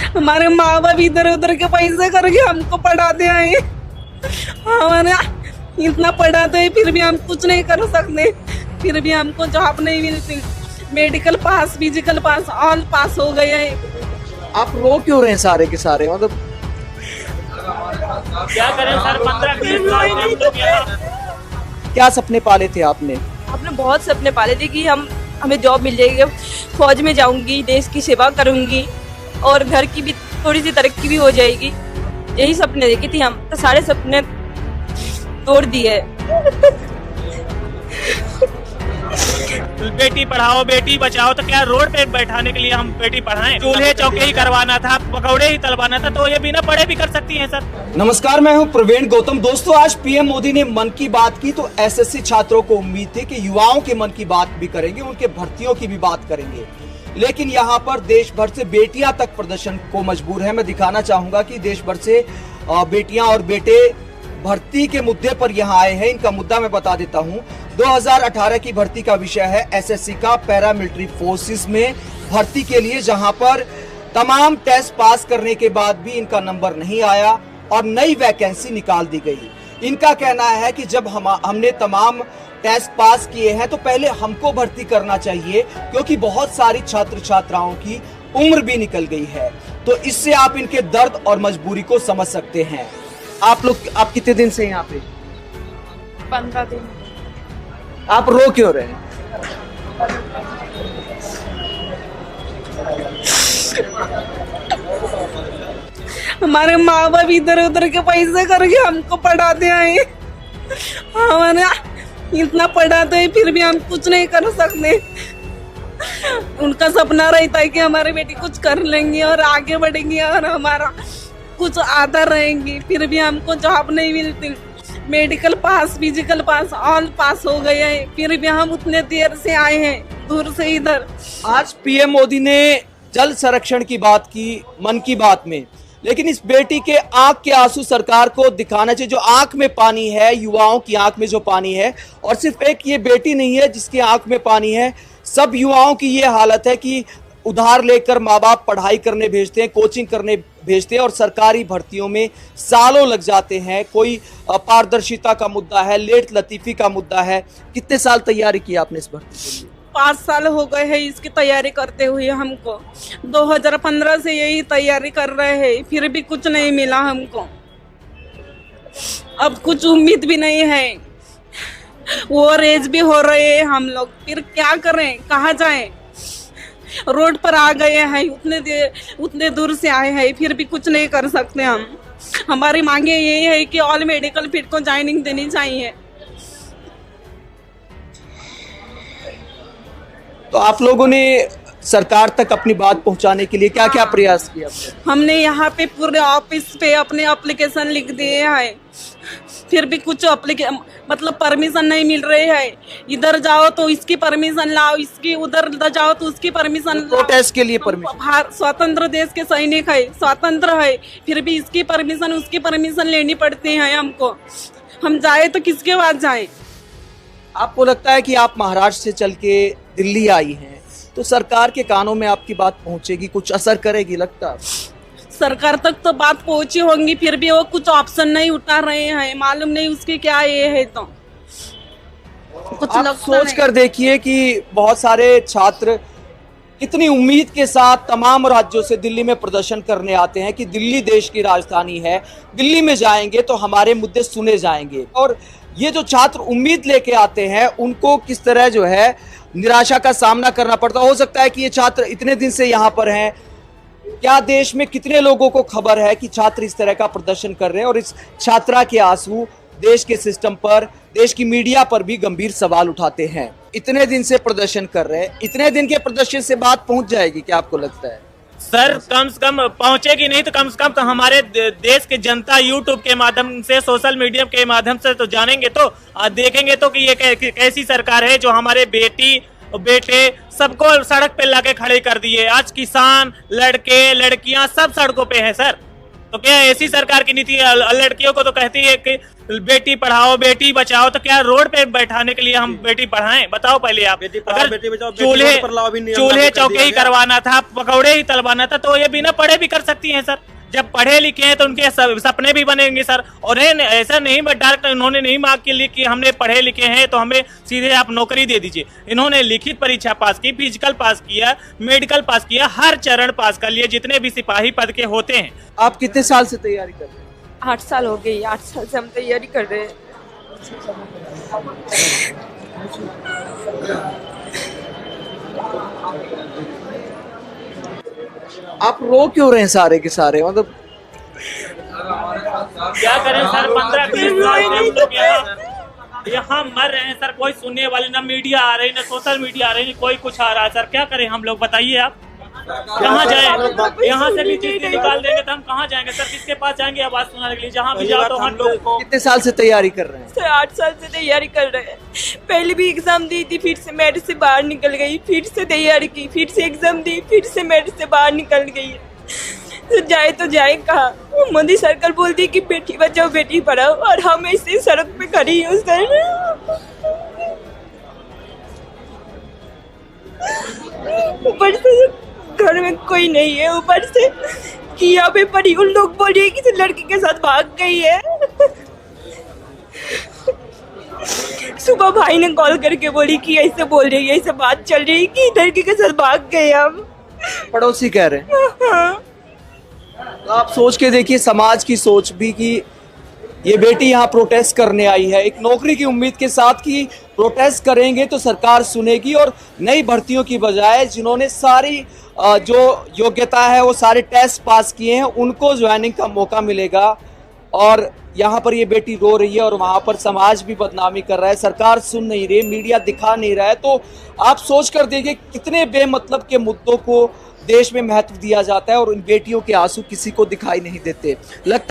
हमारे माँ बाप इधर उधर के पैसे करके हमको पढ़ाते हैं। हमारे इतना पढ़ाते हैं फिर भी हम कुछ नहीं कर सकते, फिर भी हमको जॉब नहीं मिलती। मेडिकल पास, फिजिकल पास, ऑल पास हो गए हैं। आप रो क्यों रहे हैं सारे के सारे? मतलब क्या करें सर, 15-20 साल से हम लोग यहाँ क्या सपने पाले थे आपने? आपने बहुत सपने पाले थे कि हमें जॉब मिल जाएगी, फौज में जाऊंगी, देश की सेवा करूंगी और घर की भी थोड़ी सी तरक्की भी हो जाएगी। यही सपने देखे थे हम, तो सारे सपने तोड़ दिए। बेटी पढ़ाओ बेटी बचाओ, तो क्या रोड पे बैठाने के लिए हम बेटी पढ़ाएं? चूल्हे चौके ही करवाना था, पकौड़े ही तलवाना था, तो ये बिना पढ़े भी कर सकती हैं सर। नमस्कार, मैं हूं प्रवीण गौतम। दोस्तों, आज पीएम मोदी ने मन की बात की तो एसएससी छात्रों को उम्मीद थी कि युवाओं के मन की बात भी करेंगे, उनके भर्तियों की भी बात करेंगे। लेकिन यहाँ पर देश भर से बेटियां तक प्रदर्शन को मजबूर है। मैं दिखाना चाहूंगा कि देश भर से बेटियां और बेटे भर्ती के मुद्दे पर यहाँ आए हैं। इनका मुद्दा मैं बता देता हूँ। 2018 की भर्ती का विषय है एसएससी का पैरामिलिट्री फोर्सेस में भर्ती के लिए, जहां पर तमाम टेस्ट पास करने के बाद भी इनका नंबर नहीं आया और नई वैकेंसी निकाल दी गई। इनका कहना है कि जब हमने तमाम टेस्ट पास किए हैं तो पहले हमको भर्ती करना चाहिए, क्योंकि बहुत सारी छात्र छात्राओं की उम्र भी निकल गई है। तो इससे आप इनके दर्द और मजबूरी को समझ सकते हैं। आप कितने दिन से यहाँ पे? 15 दिन। आप रो क्यों रहे हैं? हमारे माँ बाप इधर उधर के पैसे करके हमको पढ़ाते हैं। हमारे इतना पढ़ाते हैं फिर भी हम कुछ नहीं कर सकते। उनका सपना रहता है कि हमारी बेटी कुछ कर लेंगी और आगे बढ़ेंगी और हमारा कुछ आधा रहेंगी, फिर भी हमको जॉब नहीं मिलती। मेडिकल पास, फिजिकल पास, ऑल पास हो गए हैं, फिर भी हम उतने देर से आए हैं, दूर से इधर। आज पीएम मोदी ने जल संरक्षण की बात की मन की बात में, लेकिन इस बेटी के आंख के आंसू सरकार को दिखाना चाहिए। जो आंख में पानी है, युवाओं की आंख में जो पानी है, और सिर्फ एक ये बेटी नहीं है जिसकी आंख में पानी है, सब युवाओं की ये हालत है कि उधार लेकर माँ बाप पढ़ाई करने भेजते हैं, कोचिंग करने भेजते हैं और सरकारी भर्तियों में सालों लग जाते हैं। कोई पारदर्शिता का मुद्दा है, लेट लतीफी का मुद्दा है। कितने साल तैयारी की आपने इस भर्ती के लिए? 5 साल हो गए हैं इसकी तैयारी करते हुए हमको। 2015 से यही तैयारी कर रहे हैं, फिर भी कुछ नहीं मिला हमको। अब कुछ उम्मीद भी नहीं है। वो रेज भी हो रहे हैं हम लोग, फिर क्या करें, कहाँ जाएं? रोड पर आ गए हैं, उतने दूर से आए हैं, फिर भी कुछ नहीं कर सकते हम। हमारी मांगे यही है कि ऑल मेडिकल फील्ड को ज्वाइनिंग देनी चाहिए। तो आप लोगों ने सरकार तक अपनी बात पहुंचाने के लिए क्या क्या प्रयास किया? हमने यहाँ पे पूरे ऑफिस पे अपने एप्लीकेशन लिख दिए हैं, फिर भी कुछ मतलब परमिशन नहीं मिल रही है। इधर जाओ तो इसकी परमिशन लाओ, इसकी उधर जाओ तो उसकी परमिशन लाओ। प्रोटेस्ट के लिए परमिशन? स्वतंत्र देश के सैनिक है, स्वतंत्र है, फिर भी इसकी परमिशन उसकी परमिशन लेनी पड़ती है हमको। हम जाए तो किसके पास जाए? आपको लगता है कि आप महाराष्ट्र से चल के दिल्ली आई हैं, तो सरकार के कानों में आपकी बात पहुंचेगी, कुछ असर करेगी लगता है? सरकार तक तो बात पहुंची होंगी, फिर भी वो कुछ ऑप्शन नहीं उठा रहे हैं। मालूम नहीं उसकी क्या ये है। तो कुछ आप सोच कर देखिए कि बहुत सारे छात्र कितनी उम्मीद के साथ तमाम राज्यों से दिल्ली में प्रदर्शन करने आते हैं कि दिल्ली देश की राजधानी है, दिल्ली में जाएंगे तो हमारे मुद्दे सुने जाएंगे। और ये जो छात्र उम्मीद लेके आते हैं उनको किस तरह जो है निराशा का सामना करना पड़ता। हो सकता है कि ये छात्र इतने दिन से यहाँ पर हैं, क्या देश में कितने लोगों को खबर है कि छात्र इस तरह का प्रदर्शन कर रहे हैं, और इस छात्रा के आंसू देश के सिस्टम पर, देश की मीडिया पर भी गंभीर सवाल उठाते हैं। इतने दिन से प्रदर्शन कर रहे हैं, इतने दिन के प्रदर्शन से बात पहुंच जाएगी क्या आपको लगता है? सर कम से कम पहुंचेगी नहीं तो कम से कम तो हमारे देश के जनता यूट्यूब के माध्यम से, सोशल मीडिया के माध्यम से तो जानेंगे, तो देखेंगे तो कि ये कैसी सरकार है जो हमारे बेटी बेटे सबको सड़क पे लाके खड़े कर दिए। आज किसान, लड़के लड़कियां सब सड़कों पे हैं सर। तो क्या ऐसी सरकार की नीति? लड़कियों को तो कहती है कि बेटी पढ़ाओ बेटी बचाओ, तो क्या रोड पे बैठाने के लिए हम बेटी पढ़ाएं? बताओ पहले आप। अगर बेटी बचाओ, बेटी चूल्हे रोड पर लाओ भी नियम चूल्हे लागू कर चौके दिया ही गया। करवाना था, पकौड़े ही तलवाना था, तो ये बिना पढ़े भी कर सकती हैं सर। जब पढ़े लिखे हैं तो उनके सपने भी बनेंगे सर। और ऐसा नहीं डायरेक्ट इन्होंने नहीं मांग के लिए कि हमने पढ़े लिखे हैं तो हमें सीधे आप नौकरी दे दीजिए। इन्होंने लिखित परीक्षा पास की, फिजिकल पास किया, मेडिकल पास किया, हर चरण पास कर लिए जितने भी सिपाही पद के होते हैं। आप कितने साल से तैयारी कर रहे हैं? 8 साल हो गई, 8 साल से हम तैयारी कर रहे हैं। आप रो क्यों रहे हैं सारे के सारे? मतलब क्या करें सर, 15-20 साल से हम लोग यहाँ मर रहे हैं सर। कोई सुनने वाले, ना मीडिया आ रही, ना सोशल मीडिया आ रही, कोई कुछ आ रहा है सर। क्या करें हम लोग, बताइए आप। कहाँ जाएं? यहाँ से भी चीज निकाल देंगे तो हम कहाँ जाएंगे सर? किसके पास जाएंगे आवाज सुनाने के लिए? जहाँ भी जाओ तो हम लोग को। कितने साल से तैयारी कर रहे हैं? सर 8 साल से तैयारी कर रहे हैं। पहले भी एग्जाम दी थी, फिर से मेरिट से बाहर निकल गई, फिर से तैयारी की, फिर से एग्जाम दी, फिर से मेरिट से बाहर निकल गई। तो जाए कहाँ? मोदी सरकार बोलती है कि बेटी बचाओ बेटी पढ़ाओ, और हम ऐसे सड़क पे खड़ी हूँ सर। ऊपर से घर में कोई नहीं है, ऊपर से कि यहाँ पे पढ़ी, उन लोग बोल रही है किसी लड़की के साथ भाग गई है। सुबह भाई ने कॉल करके बोली कि ऐसे बोल रही है, ऐसे बात चल रही है कि लड़की के साथ भाग गए हम। पड़ोसी कह रहे हैं। हाँ। तो आप सोच के देखिए समाज की सोच भी कि ये बेटी यहाँ प्रोटेस्ट करने आई है एक नौकरी की उम्मीद के साथ कि प्रोटेस्ट करेंगे तो सरकार सुनेगी और नई भर्तियों की बजाय जिन्होंने सारी जो योग्यता है वो सारे टेस्ट पास किए हैं उनको ज्वाइनिंग का मौका मिलेगा। और यहाँ पर ये बेटी रो रही है और वहाँ पर समाज भी बदनामी कर रहा है, सरकार सुन नहीं रही, मीडिया दिखा नहीं रहा है। तो आप सोच कर देखिए कितने बेमतलब के मुद्दों को देश में महत्व दिया जाता है और उन बेटियों के आंसू किसी को दिखाई नहीं देते। लगता